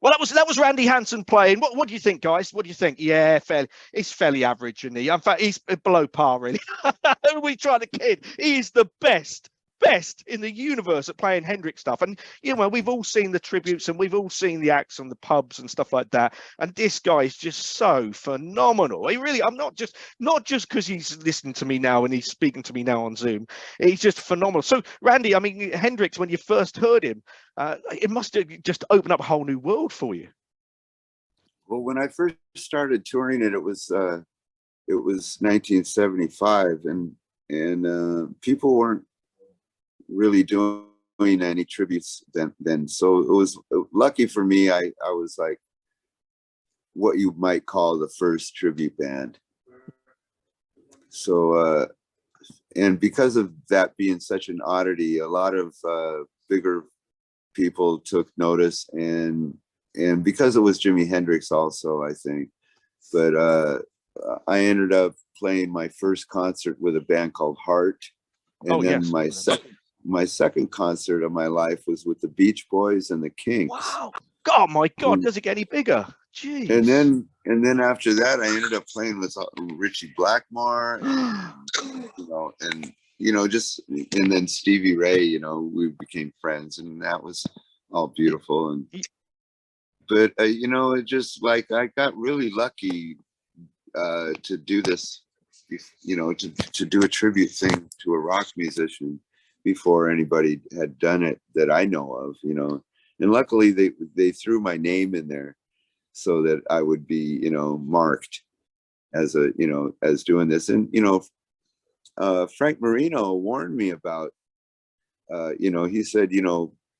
Well, that was Randy Hansen playing. What do you think, guys? What do you think? Yeah, he's fairly average, isn't he? In fact, he's below par, really. Who are we trying to kid? He's the best in the universe at playing Hendrix stuff. And we've all seen the tributes and we've all seen the acts on the pubs and stuff like that. And this guy is just so phenomenal. He really, I'm not just because he's listening to me now and he's speaking to me now on Zoom. He's just phenomenal. So, Randy, I mean, Hendrix, when you first heard him, it must have just opened up a whole new world for you. Well, when I first started touring it was 1975, and people weren't really doing any tributes then. So it was lucky for me. I was like what you might call the first tribute band. So and because of that being such an oddity, a lot of bigger people took notice, and because it was Jimi Hendrix also, I think. But I ended up playing my first concert with a band called Heart, and then my second concert of my life was with the Beach Boys and the Kinks. Wow! Oh my God! Does it get any bigger? Jeez. And then after that, I ended up playing with Richie Blackmore, and then Stevie Ray. We became friends, and that was all beautiful. But it just like I got really lucky to do this, to do a tribute thing to a rock musician before anybody had done it that I know of, and luckily they threw my name in there so that I would be, marked as as doing this. And, Frank Marino warned me about, he said,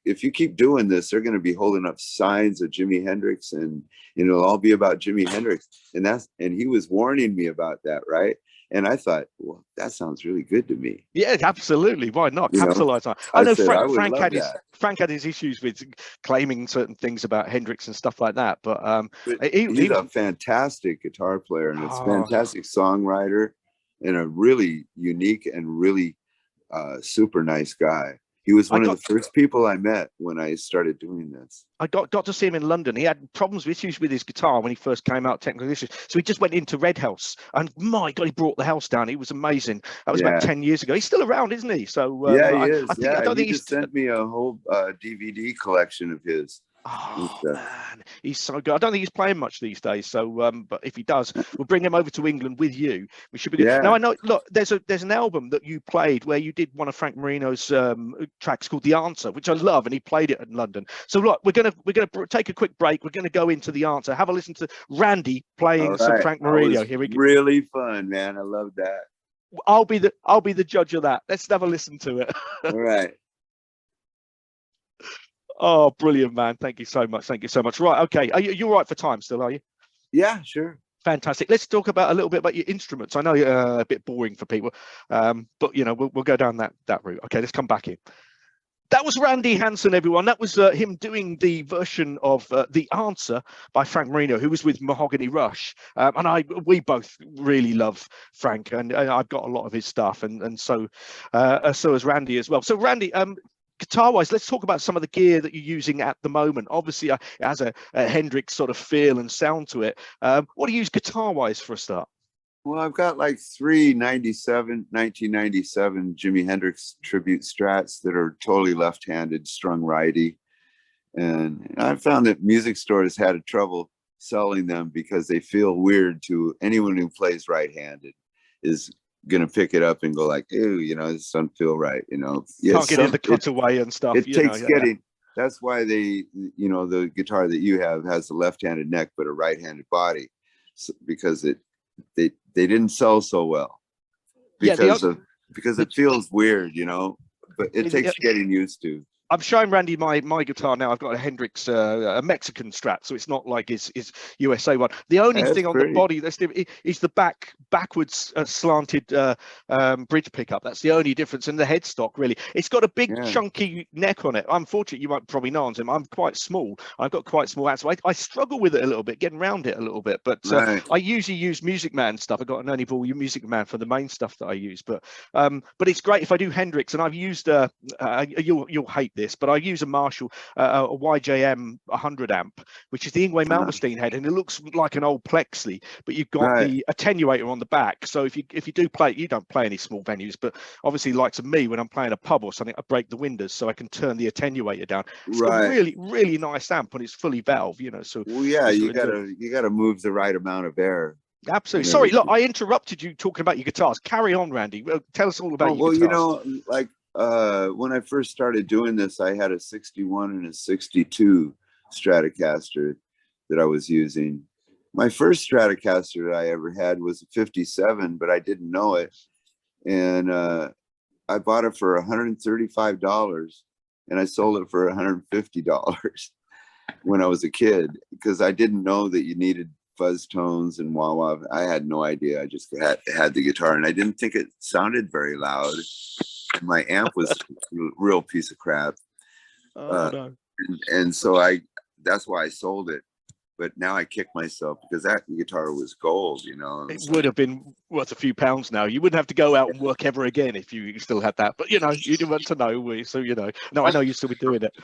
if you keep doing this, they're going to be holding up signs of Jimi Hendrix and it'll all be about Jimi Hendrix. And he was warning me about that. Right. And I thought, well, that sounds really good to me. Yeah, absolutely. Why not capitalize on it? I know Frank had his issues with claiming certain things about Hendrix and stuff like that. But he's a fantastic guitar player and a fantastic songwriter and a really unique and really super nice guy. He was one of the first people I met when I started doing this. I got to see him in London. He had issues with his guitar when he first came out, technical issues. So he just went into Red House, and my God, he brought the house down. He was amazing. That was about 10 years ago. He's still around, isn't he? So yeah, he is. He just sent me a whole DVD collection of his. Oh man, he's so good. I don't think he's playing much these days. So, but if he does, we'll bring him over to England with you. We should be good. Yeah. Now I know. Look, there's an album that you played where you did one of Frank Marino's tracks called "The Answer," which I love, and he played it in London. So look, we're gonna take a quick break. We're gonna go into "The Answer." Have a listen to Randy playing some Frank Marino. Here we go. Really fun, man. I love that. I'll be the judge of that. Let's have a listen to it. All right. Oh, brilliant, man. Thank you so much. Thank you so much. Right. Okay. You're right for time still, are you? Yeah, sure. Fantastic. Let's talk about a little bit about your instruments. I know a bit boring for people, but we'll go down that route. Okay, let's come back in. That was Randy Hansen, everyone. That was him doing the version of The Answer by Frank Marino, who was with Mahogany Rush. And we both really love Frank, and I've got a lot of his stuff, and so has Randy as well. So Randy, guitar-wise, let's talk about some of the gear that you're using at the moment. Obviously, it has a Hendrix sort of feel and sound to it. What do you use guitar-wise for a start? Well, I've got like 1997 Jimi Hendrix tribute Strats that are totally left-handed, strung righty. And I found that music stores had trouble selling them because they feel weird to anyone who plays right-handed is gonna pick it up and go like, ew, this doesn't feel right, Can't get in the cutaway and stuff. It takes getting. That's why they, the guitar that you have has a left-handed neck but a right-handed body, because they didn't sell so well because it feels weird, but it takes getting used to. I'm showing Randy my guitar now. I've got a Hendrix, a Mexican Strat, so it's not like his USA one. The only thing on the body that's different is the backwards slanted bridge pickup. That's the only difference in the headstock, really. It's got a big chunky neck on it. I'm fortunate, you might probably know, Hansen, I'm quite small. I've got quite small hands, so I struggle with it a little bit, getting around it a little bit. But I usually use Music Man stuff. I've got an Ernie Ball Music Man for the main stuff that I use. But it's great if I do Hendrix, and I've used you'll hate this. this, but I use a Marshall, a YJM 100 amp, which is the Ingwe Malmsteen head, and it looks like an old Plexley, but you've got the attenuator on the back. So if you do play, you don't play any small venues, but obviously, like to me, when I'm playing a pub or something, I break the windows so I can turn the attenuator down. It's a really, really nice amp, and it's fully valve, you know. So well, yeah, you gotta move the right amount of air. Absolutely. Sorry, look, I interrupted you talking about your guitars. Carry on, Randy. Tell us all about your guitars. You know, like when I first started doing this, I had a 61 and a 62 Stratocaster that I was using. My first Stratocaster that I ever had was a 57, but I didn't know it. And I bought it for $135 and I sold it for $150 when I was a kid, because I didn't know that you needed fuzz tones and wah-wah. I had no idea. I just had the guitar, and I didn't think it sounded very loud. My amp was a real piece of crap. No. And so that's why I sold it. But now I kick myself because that guitar was gold, you know. It would have been worth a few pounds now. You wouldn't have to go out and work ever again if you still had that. But, you know, you didn't want to know. So, you know, no, I know you still be doing it.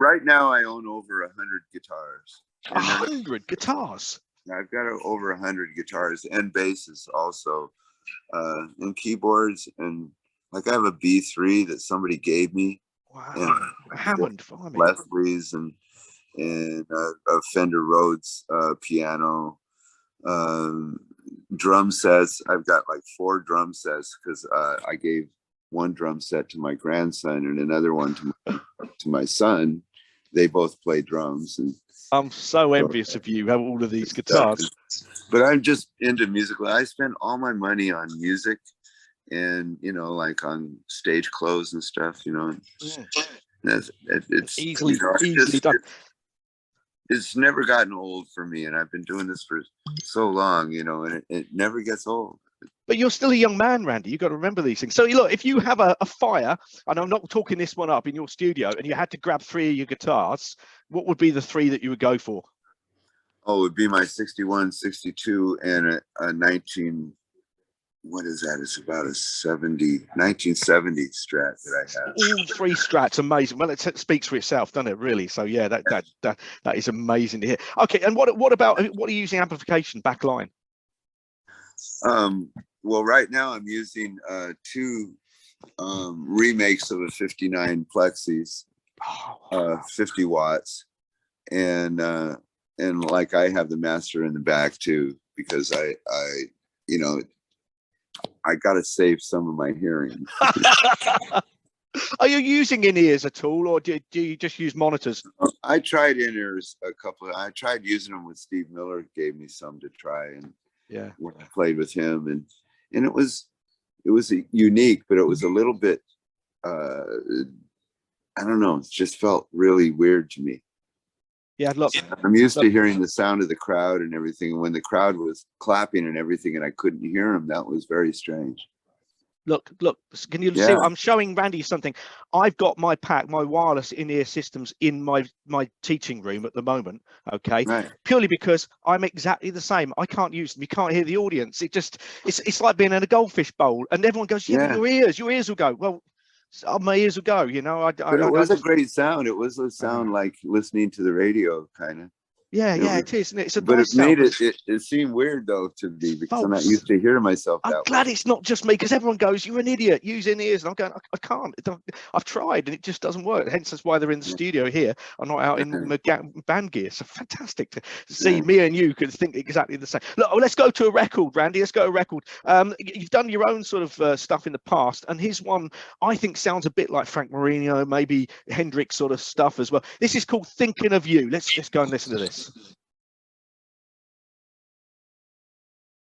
Right now, I own over 100 guitars. 100 guitars? I've got over 100 guitars and basses also, and keyboards. And like I have a B3 that somebody gave me. Wow. Hammond, Leslie's and a Fender Rhodes piano, drum sets. I've got like 4 drum sets because I gave one drum set to my grandson and another one to my son. They both play drums, and I'm so envious of you have all of these guitars. But I'm just into music. I spend all my money on music, and you know, like on stage clothes and stuff. You know, it's easily done. It's never gotten old for me, and I've been doing this for so long, you know, and it never gets old. But you're still a young man, Randy. You've got to remember these things. So look, if you have a fire, and I'm not talking this one up in your studio, and you had to grab 3 of your guitars, what would be the 3 that you would go for? Oh, it would be my 61, 62, and a 19. What is that? It's about a 1970 Strat that I have. All 3 Strats, amazing. Well, it speaks for itself, doesn't it? Really. So yeah, that is amazing to hear. Okay, and what are you using amplification backline? Well, right now I'm using 2 remakes of a 59 Plexis, 50 watts, and like I have the master in the back too, because I you know, I gotta save some of my hearing. Are you using in-ears at all, or do you just use monitors? I tried in-ears I tried using them with Steve Miller, gave me some to try, and yeah, when I played with him, and it was unique, but it was a little bit I don't know, it just felt really weird to me. Yeah, look, I'm used to hearing the sound of the crowd and everything, and when the crowd was clapping and everything and I couldn't hear them, that was very strange. Look, can you see? I'm showing Randy something. I've got my wireless in-ear systems in my teaching room at the moment, okay? Right. Purely because I'm exactly the same. I can't use them. You can't hear the audience. It's like being in a goldfish bowl, and everyone goes, yeah, but your ears will go. Well, my ears will go, you know. But it was a great sound. It was a sound like listening to the radio, kind of. Yeah, it is. And it's a but nice it made sound. it seemed weird though to me, because I'm not used to hearing myself that way. I'm glad it's not just me, because everyone goes, "You're an idiot. Use in-ears," and I'm going, "I can't. I've tried, and it just doesn't work." Hence, that's why they're in the studio here. I'm not out in band gear. So fantastic to see me and you could think exactly the same. Look, let's go to a record, Randy. Let's go to a record. You've done your own sort of stuff in the past, and his one I think sounds a bit like Frank Marino, maybe Hendrix sort of stuff as well. This is called "Thinking of You." Let's go and listen to this.